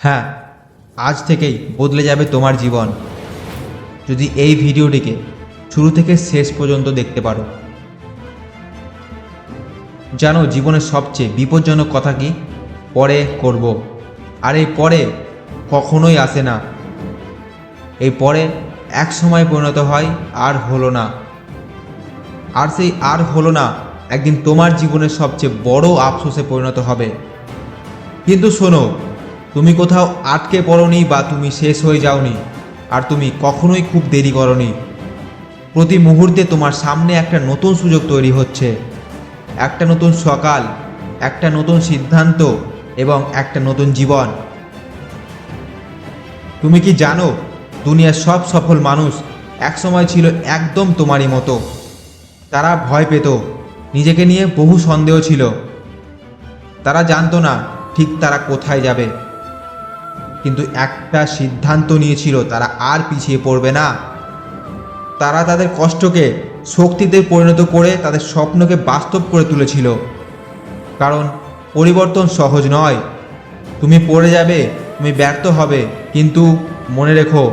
হ্যাঁ, আজ থেকেই বদলে যাবে তোমার জীবন যদি এই ভিডিওটিকে শুরু থেকে শেষ পর্যন্ত দেখতে পারো। জানো জীবনের সবচেয়ে বিপজ্জনক কথা কি? পরে করব, আর এই পরে কখনোই আসে না। এই পরে এক সময় পরিণত হয় আর হলো না, আর সেই আর হলো না একদিন তোমার জীবনের সবচেয়ে বড় আফসোসে পরিণত হবে। কিন্তু শোনো, তুমি কোথাও আটকে পড়োনি বা তুমি শেষ হয়ে যাওনি, আর তুমি কখনোই খুব দেরি করোনি। প্রতি মুহূর্তে তোমার সামনে একটা নতুন সুযোগ তৈরি হচ্ছে, একটা নতুন সকাল, একটা নতুন সিদ্ধান্ত এবং একটা নতুন জীবন। তুমি কি জানো, দুনিয়ার সব সফল মানুষ একসময় ছিল একদম তোমারই মতো। তারা ভয় পেত, নিজেকে নিয়ে বহু সন্দেহ ছিল, তারা জানতো না ঠিক তারা কোথায় যাবে, কিন্তু একটা সিদ্ধান্ত নিয়েছিল তারা আর পিছিয়ে পড়বে না। তারা তাদের কষ্টকে শক্তিতে পরিণত করে তাদের স্বপ্নকে বাস্তব করে তুলেছিল। কারণ পরিবর্তন সহজ নয়। তুমি পড়ে যাবে, তুমি ব্যর্থ হবে, কিন্তু মনে রেখো,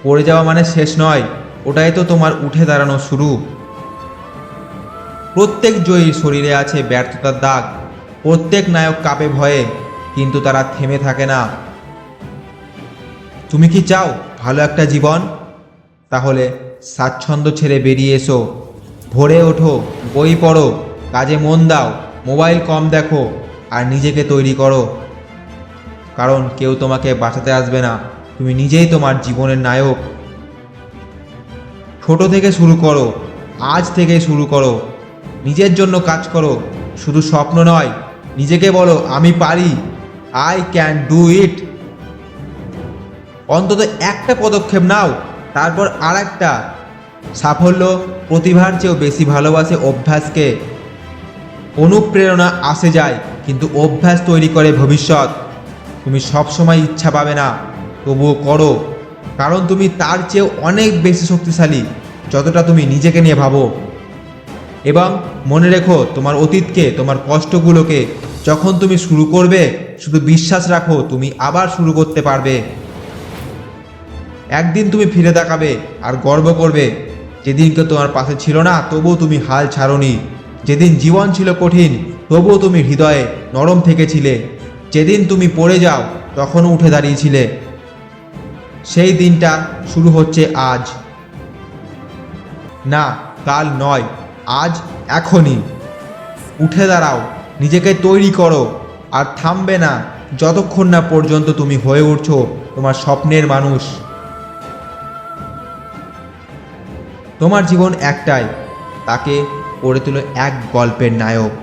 পড়ে যাওয়া মানে শেষ নয়, ওটাই তো তোমার উঠে দাঁড়ানো শুরু। প্রত্যেক জয়ীর শরীরে আছে ব্যর্থতার দাগ, প্রত্যেক নায়ক কাঁপে ভয়ে, কিন্তু তারা থেমে থাকে না। তুমি কি চাও ভালো একটা জীবন? তাহলে স্বাচ্ছন্দ্য ছেড়ে বেরিয়ে এসো, ভোরে ওঠো, বই পড়ো, কাজে মন দাও, মোবাইল কম দেখো, আর নিজেকে তৈরি করো। কারণ কেউ তোমাকে বাঁচাতে আসবে না, তুমি নিজেই তোমার জীবনের নায়ক। ছোট থেকে শুরু করো, আজ থেকে শুরু করো, নিজের জন্য কাজ করো, শুধু স্বপ্ন নয়, নিজেকে বলো আমি পারি, আই ক্যান ডু ইট। অন্তত একটা পদক্ষেপ নাও, তারপর আর একটা। সাফল্য প্রতিভার চেয়েও বেশি ভালোবাসে অভ্যাসকে। অনুপ্রেরণা আসে যায়, কিন্তু অভ্যাস তৈরি করে ভবিষ্যৎ। তুমি সবসময় ইচ্ছা পাবে না, তবুও করো, কারণ তুমি তার চেয়েও অনেক বেশি শক্তিশালী যতটা তুমি নিজেকে নিয়ে ভাবো। এবং মনে রেখো, তোমার অতীতকে, তোমার কষ্টগুলোকে যখন তুমি শুরু করবে, শুধু বিশ্বাস রাখো তুমি আবার শুরু করতে পারবে। একদিন তুমি ফিরে তাকাবে আর গর্ব করবে, যেদিনকে তোমার পাশে ছিল না তবুও তুমি হাল ছাড়োনি, যেদিন জীবন ছিল কঠিন তবুও তুমি হৃদয়ে নরম থেকেছিলে, যেদিন তুমি পড়ে যাও তখনও উঠে দাঁড়িয়েছিলে। সেই দিনটা শুরু হচ্ছে আজ। না, কাল নয়, আজ, এখনই। উঠে দাঁড়াও, নিজেকে তৈরি করো, আর থামবে না যতক্ষণ না পর্যন্ত তুমি হয়ে উঠছো তোমার স্বপ্নের মানুষ। তোমার জীবন একটাই, তাকে করে তোলো এক গল্পের নায়ক।